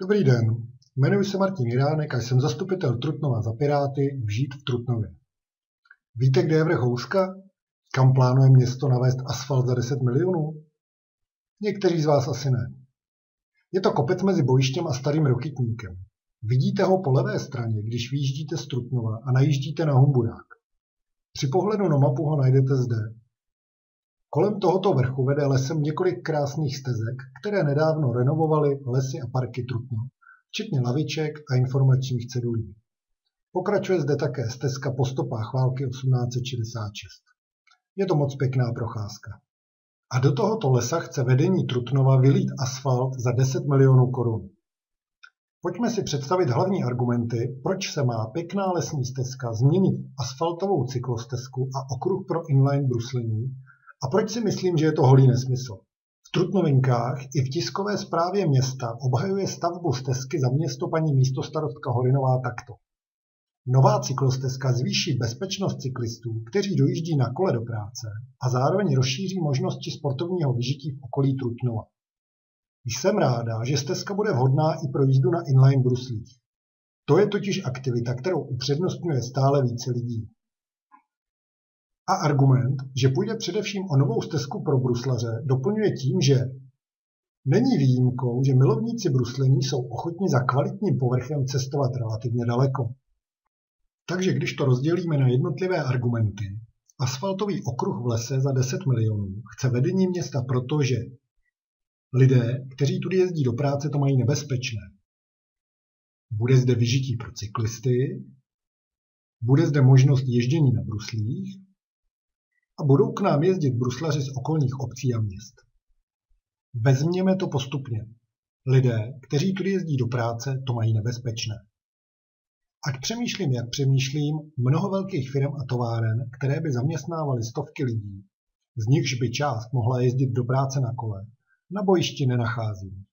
Dobrý den, jmenuji se Martin Jiránek a jsem zastupitel Trutnova za Piráty v Žít v Trutnově. Víte, kde je vrch Houska? Kam plánuje město navést asfalt za 10 milionů? Někteří z vás asi ne. Je to kopec mezi bojištěm a Starým Rokitníkem. Vidíte ho po levé straně, když vyjíždíte z Trutnova a najíždíte na Humburák. Při pohledu na mapu ho najdete zde. Kolem tohoto vrchu vede lesem několik krásných stezek, které nedávno renovovaly Lesy a parky Trutnov, včetně laviček a informačních cedulí. Pokračuje zde také stezka po stopách války 1866. Je to moc pěkná procházka. A do tohoto lesa chce vedení Trutnova vylít asfalt za 10 milionů korun. Pojďme si představit hlavní argumenty, proč se má pěkná lesní stezka změnit v asfaltovou cyklostezku a okruh pro inline bruslení a proč si myslím, že je to holý nesmysl. V Trutnovinkách i v tiskové zprávě města obhajuje stavbu stezky za město paní místostarostka Horinová takto. Nová cyklostezka zvýší bezpečnost cyklistů, kteří dojíždí na kole do práce a zároveň rozšíří možnosti sportovního vyžití v okolí Trutnova. Jsem ráda, že stezka bude vhodná i pro jízdu na inline bruslích. To je totiž aktivita, kterou upřednostňuje stále více lidí. A argument, že půjde především o novou stezku pro bruslaře, doplňuje tím, že není výjimkou, že milovníci bruslení jsou ochotni za kvalitním povrchem cestovat relativně daleko. Takže když to rozdělíme na jednotlivé argumenty, asfaltový okruh v lese za 10 milionů chce vedení města, protože lidé, kteří tudy jezdí do práce, to mají nebezpečné. Bude zde vyžití pro cyklisty, bude zde možnost ježdění na bruslích a budou k nám jezdit bruslaři z okolních obcí a měst. Vezměme to postupně. Lidé, kteří tudy jezdí do práce, to mají nebezpečné. Ať přemýšlím, jak přemýšlím, mnoho velkých firm a továren, které by zaměstnávaly stovky lidí, z nichž by část mohla jezdit do práce na kole, na bojišti nenacházím.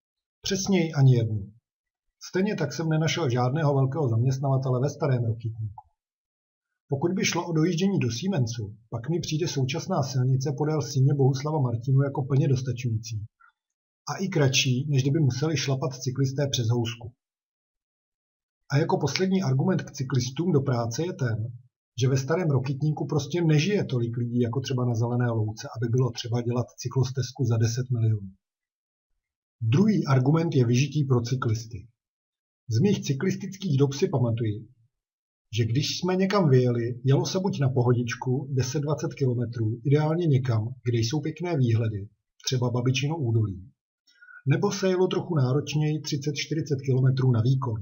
Přesněji ani jednu. Stejně tak jsem nenašel žádného velkého zaměstnavatele ve Starém Rokitníku. Pokud by šlo o dojíždění do Siemensu, pak mi přijde současná silnice podél síně Bohuslava Martinů jako plně dostačující. A i kratší, než kdyby museli šlapat cyklisté přes housku. A jako poslední argument k cyklistům do práce je ten, že ve Starém Rokitníku prostě nežije tolik lidí jako třeba na Zelené louce, aby bylo třeba dělat cyklostezku za 10 milionů. Druhý argument je vyžití pro cyklisty. Z mých cyklistických dob si pamatuji, že když jsme někam vyjeli, jelo se buď na pohodičku 10-20 kilometrů, ideálně někam, kde jsou pěkné výhledy, třeba Babičino údolí, nebo se jelo trochu náročněji 30-40 kilometrů na výkon.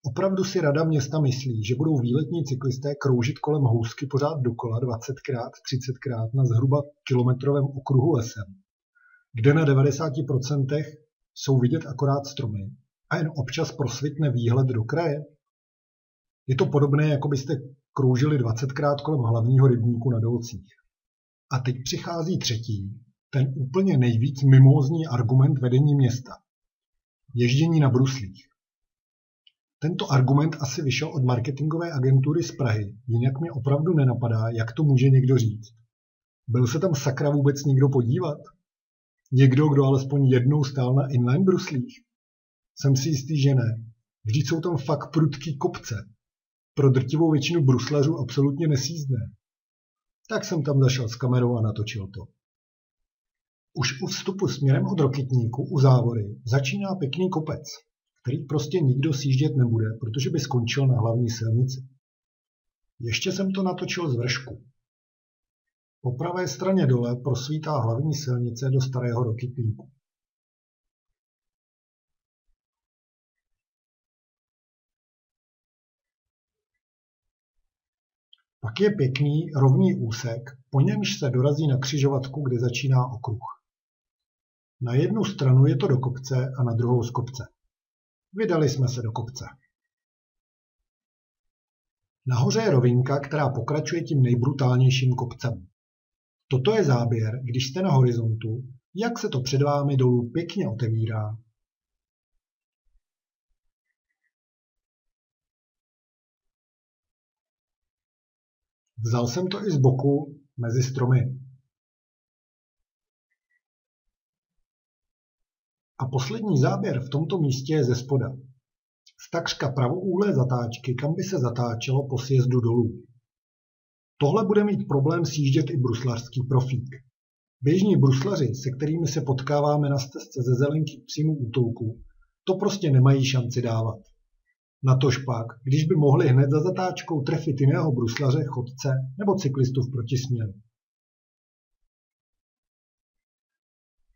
Opravdu si rada města myslí, že budou výletní cyklisté kroužit kolem housky pořád dokola 20krát, 30krát na zhruba kilometrovém okruhu lesem, kde na 90% jsou vidět akorát stromy a jen občas prosvitne výhled do kraje? Je to podobné, jako byste kroužili 20krát kolem hlavního rybníku na Dolcích. A teď přichází třetí, ten úplně nejvíc mimózní argument vedení města. Ježdění na bruslích. Tento argument asi vyšel od marketingové agentury z Prahy, jinak mě opravdu nenapadá, jak to může někdo říct. Byl se tam sakra vůbec někdo podívat? Někdo, kdo alespoň jednou stál na inline bruslích? Jsem si jistý, že ne. Vždyť jsou tam fakt prudký kopce. Pro drtivou většinu bruslařů absolutně nesjízdné. Tak jsem tam zašel s kamerou a natočil to. Už u vstupu směrem od Rokitníku u závory začíná pěkný kopec, který prostě nikdo sjíždět nebude, protože by skončil na hlavní silnici. Ještě jsem to natočil z vršku. Po pravé straně dole prosvítá hlavní silnice do Starého Rokitníku. Pak je pěkný, rovný úsek, po němž se dorazí na křižovatku, kde začíná okruh. Na jednu stranu je to do kopce a na druhou z kopce. Vydali jsme se do kopce. Nahoře je rovinka, která pokračuje tím nejbrutálnějším kopcem. Toto je záběr, když jste na horizontu, jak se to před vámi dolů pěkně otevírá. Vzal jsem to i z boku mezi stromy. A poslední záběr v tomto místě je ze spoda. Z takřka pravoúhlé zatáčky, kam by se zatáčelo po sjezdu dolů. Tohle bude mít problém sjíždět i bruslařský profík. Běžní bruslaři, se kterými se potkáváme na stezce ze Zelenky k Psímu útulku, to prostě nemají šanci dávat. Natožpak, když by mohli hned za zatáčkou trefit jiného bruslaře, chodce nebo cyklistu v protisměru.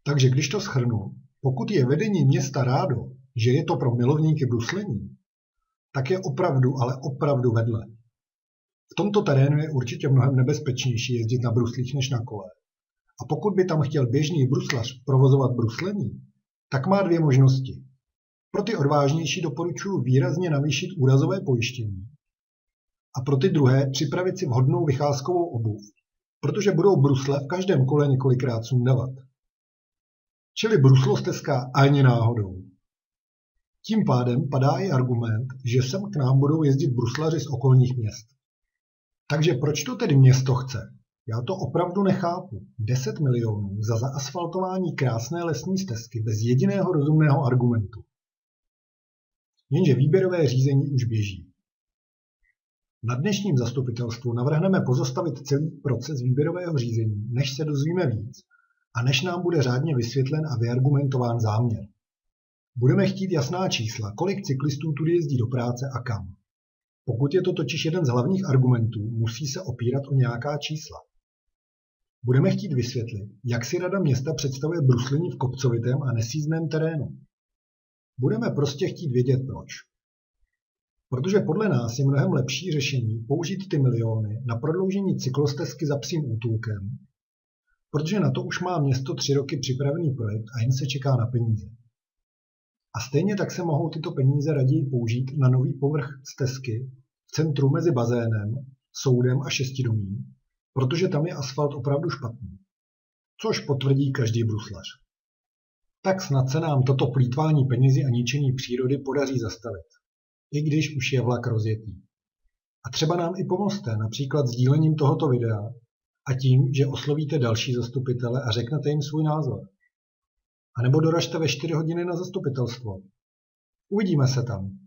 Takže když to shrnu, pokud je vedení města rádo, že je to pro milovníky bruslení, tak je opravdu, ale opravdu vedle. V tomto terénu je určitě mnohem nebezpečnější jezdit na bruslích než na kole. A pokud by tam chtěl běžný bruslař provozovat bruslení, tak má dvě možnosti. Pro ty odvážnější doporučuji výrazně navýšit úrazové pojištění. A pro ty druhé připravit si vhodnou vycházkovou obuv, protože budou brusle v každém kole několikrát sundavat. Čili bruslostezka ani náhodou. Tím pádem padá i argument, že sem k nám budou jezdit bruslaři z okolních měst. Takže proč to tedy město chce? Já to opravdu nechápu. 10 milionů za zaasfaltování krásné lesní stezky bez jediného rozumného argumentu. Jenže výběrové řízení už běží. Na dnešním zastupitelstvu navrhneme pozastavit celý proces výběrového řízení, než se dozvíme víc a než nám bude řádně vysvětlen a vyargumentován záměr. Budeme chtít jasná čísla, kolik cyklistů tudy jezdí do práce a kam. Pokud je to totiž jeden z hlavních argumentů, musí se opírat o nějaká čísla. Budeme chtít vysvětlit, jak si Rada města představuje bruslení v kopcovitém a nesízném terénu. Budeme prostě chtít vědět proč. Protože podle nás je mnohem lepší řešení použít ty miliony na prodloužení cyklostezky za Psím útulkem, protože na to už má město 3 roky připravený projekt a jen se čeká na peníze. A stejně tak se mohou tyto peníze raději použít na nový povrch stezky v centru mezi bazénem, soudem a šestidomí, protože tam je asfalt opravdu špatný. Což potvrdí každý bruslař. Tak snad se nám toto plýtvání penězi a ničení přírody podaří zastavit, i když už je vlak rozjetý. A třeba nám i pomozte, například sdílením tohoto videa a tím, že oslovíte další zastupitele a řeknete jim svůj názor. A nebo doražte ve 4 hodiny na zastupitelstvo. Uvidíme se tam.